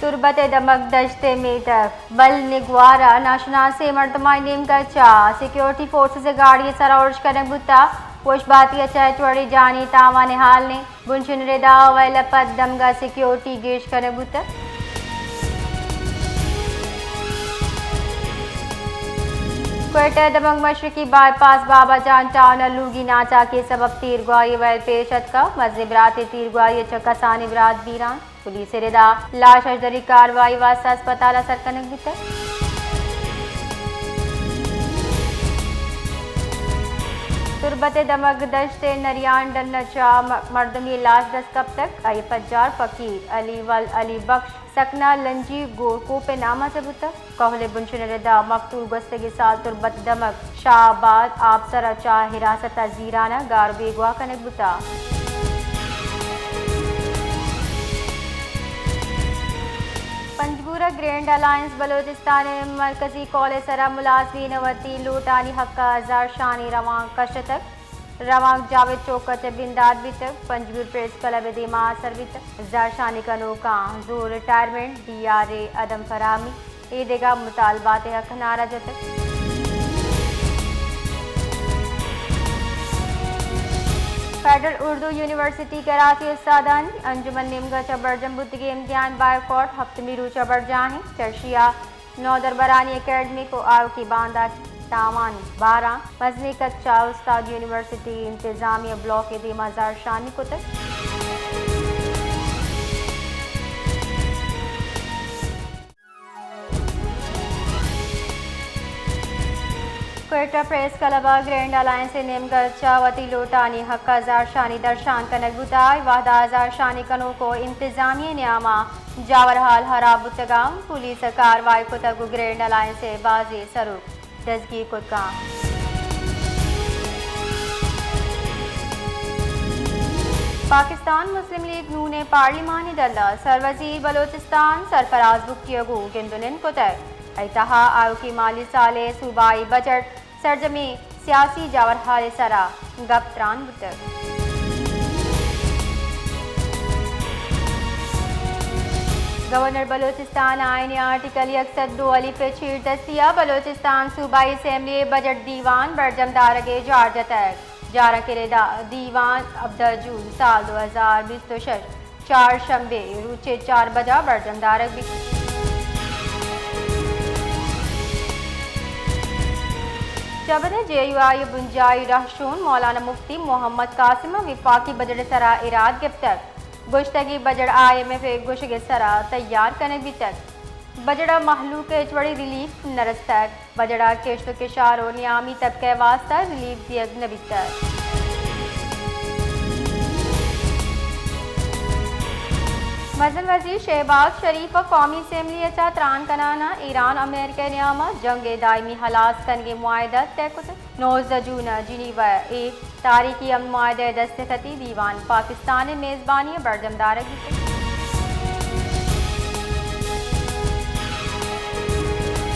तुरबत दमक दश्ते में तक बल निगवारा नाशना से मर्दमाई नेम का चा सिक्योरिटी फोर्सेस गाड़ी सरा उर्ज करने बुता पोश बाती चौड़ी जानी तावाने हाल ने बुनशुन रेदा वैल पद दमगा सिक्योरिटी गेश करने बुता क्वेटा दमक मशरकी बाईपास बाबा जान टाउन लूगी नाचा के सबब तीर गुआई वैल पेशत का मजलिब रात तीर गुआई चकसानी बरात बीरान पुलिस रेदा लाश अजदरी कार्रवाई वास्ता अस्पताल असर कनक बिता तुरबत दमक दश्ते नरियान डन्नचा मर्दमी लाश दस कब तक आई पज्जार फकीर अली वल अली बख्श सकना लंजी गोरको पे नामा से बुता कहले बुनशुन रेदा मकतूल गस्तगी साल तुरबत दमक शाहबाद आपसर अचा हिरासत जीराना गार बेगवा कनक बुता पंजगुरा ग्रैंड अलायंस बलोचिस्तान मरकजी कॉलेज सरा मुलाजमीन वती लूटानी हक्का हजार शानी रवां कशतक रवां जावेद चौकत बिंदाद बितक पंजगुर प्रेस क्लब दिमा असर बितक हजार शानी कनो का जोर रिटायरमेंट DRA अदम फरामी ईदेगा मुतालबात हक नारा जतक फेडरल उर्दू यूनिवर्सिटी कराची उस्तादान अंजुमन निमगा चबर जम्बुतगी इम्तिहान बायकॉट हफ्तमी रू चबर जाहें चर्शिया नौदरबरानी एकेडमी को आयो की बांदा तावानी 12 मजनी कच्चा उस्ताद यूनिवर्सिटी इंतजामिया ब्लॉक के दीमाजार शानी को तक Quetta press club grand alliance नेमगर्चा वती लोटानी हक हजार शानी दर्शान कनक बुताई वाहदा हजार शानी कनो को इंतजामिया न्यामा जावर हाल हराबुतगाम पुलिस कार्रवाई को तक ग्रैंड अलायंस से बाजी सरुक दसगी कुदगाम पाकिस्तान मुस्लिम लीग नू ने पार्लिमानी दल्ला सरवजीर बलोचिस्तान सरफराज बुक्तियगू गिंदुनिन को तय ऐतहा आयो की माली साले सूबाई बजट सरजमी सियासी जावर हाल सरा गप्त्रान बुतर गवर्नर बलोचिस्तान आईन आर्टिकल 102 अली पे छीड़ दस्तिया बलोचिस्तान सूबाई असेंबली बजट दीवान बरजमदार के जारजत जारा के दीवान अब्दल जून साल 2026 4 शंबे रूचे 4 बजा बरजमदार भी जबद JUI बुंजाई रहशून मौलाना मुफ्ती मोहम्मद कासिम विफाकी बजट सरा इराद गिफ्तर गुश्तगी बजट IMF गुश के सरा तैयार करने भी तक बजट महलू के चवड़ी रिलीफ नरस तक बजट केश्त के शारो नियामी तबके वास्ता रिलीफ दियग नबी तक मजन वजीर शहबाज शरीफ कौमी असम्बली अचा त्रान कनाना ईरान अमेरिका नियामा जंग दायमी हलास कनगे मुआहदा तय 9 जून जिनीवा एक तारीखी अमन मुआहदा दस्तखती दीवान पाकिस्तान मेज़बानी बरजमदार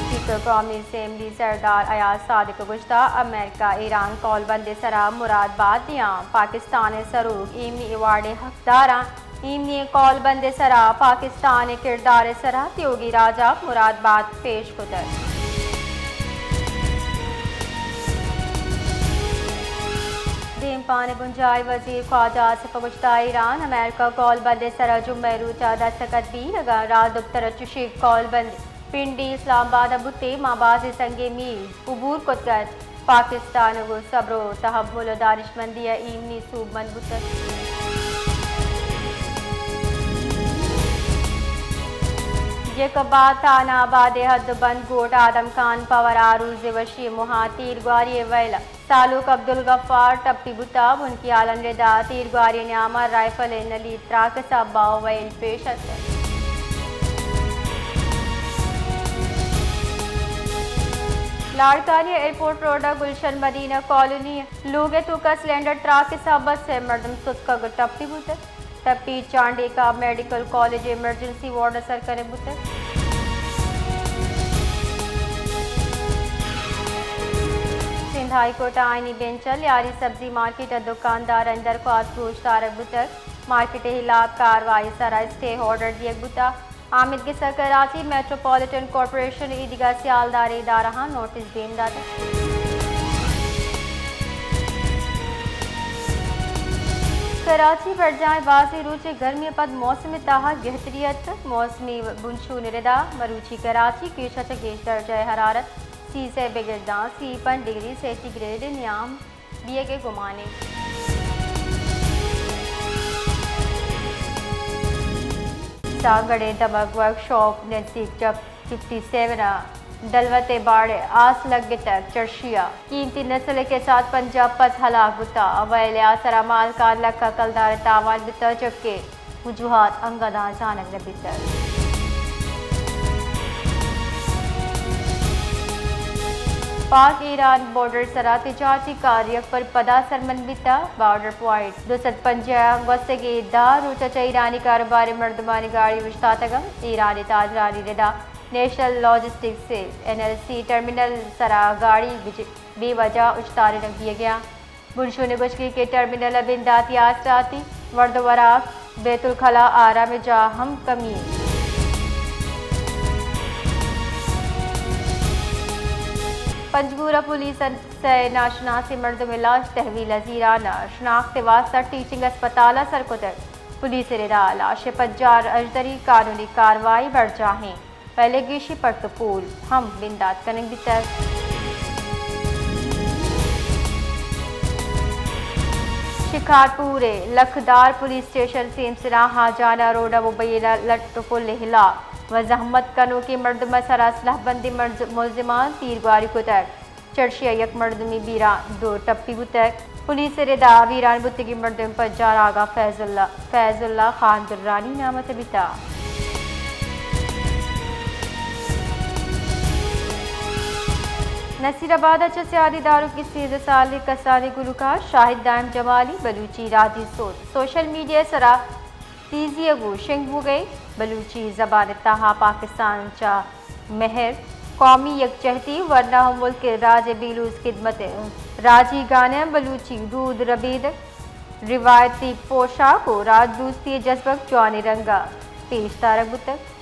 स्पीकर कौमी असम्बली सरदार अयाज सादिक गुश्ता अमेरिका ईरान कौलबंद सरा मुरादबाद दियाँ पाकिस्तान सरूक इमनी अवार्ड हकदारा इमनी कौल बंदे सरा पाकिस्तान किरदार सरा त्योगी राजा मुरादबाद पेश कुतर दीम पान बुंजाई वजीर ख्वाजा आसिफ गुश्ता ईरान अमेरिका कौल बंदे सरा जुम्मे रूचा दस्तखत भी लगा रात दुख्तर चुशीक कौल बंदे पिंडी इस्लामाबाद बुते माबाज संगे मील उबूर कुतगत पाकिस्तान को सब्रो तहमुल दानिशमंदी इमनी सूब मनबुतर ये कबाद थाना आबाद हद बंद गोट आदम खान पवर आरूज वशी मुहा तीर ग्वारी वैला तालुक अब्दुल गफ्फार टप्पी बुताब उनकी आलन रेदा तीर ग्वारी न्यामा राइफल नली त्राक साबाव वैल पेश लाड़कानी एयरपोर्ट रोड गुलशन मदीना कॉलोनी लोगे तुका सिलेंडर ट्रक के सबब से मर्दम सुत्का टप्पी बुतर टप्पी चांडी का मेडिकल कॉलेज इमरजेंसी वार्ड असर करे बुतर सिंध हाई कोर्ट आईनी बेंचल यारी सब्जी मार्केट दुकानदार अंदर को आसगोश तारक बुतर मार्केट हिलाफ कार्रवाई सरा स्टे ऑर्डर दिए बुता आमिद के सर कराची मेट्रोपॉलिटन कॉरपोरेशन ईदगाह सियालदारी इदारा नोटिस देन दादा। कराची बढ़ जाए बाजी रूचे गर्मी पद मौसम ताहा गहतरियत मौसमी बुनशू निरदा मरूची कराची की गेश दर्जा हरारत 30 से बिगड़दा 53 डिग्री सेंटीग्रेड नियाम दिए के गुमाने। सागड़े दमक वर्कशॉप नजदीक जब 57 दलवते बाड़े आस लगे तक चर्शिया कीमती नस्ल के साथ पंजाब पस हलाक बुता अवैल आसरा माल का लक्का कलदार तावान बिता जबकि वजूहात अंगदा जानक न बितर। पाक ईरान बॉर्डर सरा तिजारती कार्य पर पदा सरमन बिता बॉर्डर पॉइंट 250 गस्तगी दार उचा ईरानी कारोबारी मर्दमानी गाड़ी विश्तातगम ईरानी ताजरानी रिदा नेशनल लॉजिस्टिक्स से NLC टर्मिनल सरा गाड़ी बेवजह उछतारे रख दिया गया। बुनशु ने गुजकी के टर्मिनल अब इंदाती आस्ताती वर्दवराक बैतुल खला आरा में जा हम कमी। पंजगुरा पुलिस से नाशनासी मर्द में लाश तहवील अजीराना शनाख्त वास्ता टीचिंग अस्पताल सरकुतर पुलिस रिदा लाश पज्जार अजदरी कानूनी कार्रवाई बढ़ जाएं पहले गिशी पटपूल हम बिंदात कनेंग बितर। शिकारपुरे लखदार पुलिस स्टेशन सेमसरा हाजाना रोड मुबैना लटफुल हिला वजहमत कनो की मर्दमा सरासलाह बंदी मुलजिमान तीरगारी को तक चर्शिया यक मर्दमी बीरा 2 टप्पी बुतक पुलिस रिदा वीरान बुत की मर्दम पज्जार आगा फैजुल्ला खान दुर्रानी नामत बिता। नसीराबाद सियादी दारू की 13 साल कसानी गुलकार शाहिद दाइम जमाली बलूची राजी सोशल मीडिया सरा तीजी अगू शिंग हो गए बलूची जबान तहा पाकिस्तान चा महर कौमी यकजहती वरना हम मुल्क के राज बीलूस खिदमत राजी गाने बलूची दूध रबीद रिवायती पोशाक को राज दूसती जज्बक जवानी रंगा पेश तारक बुतक।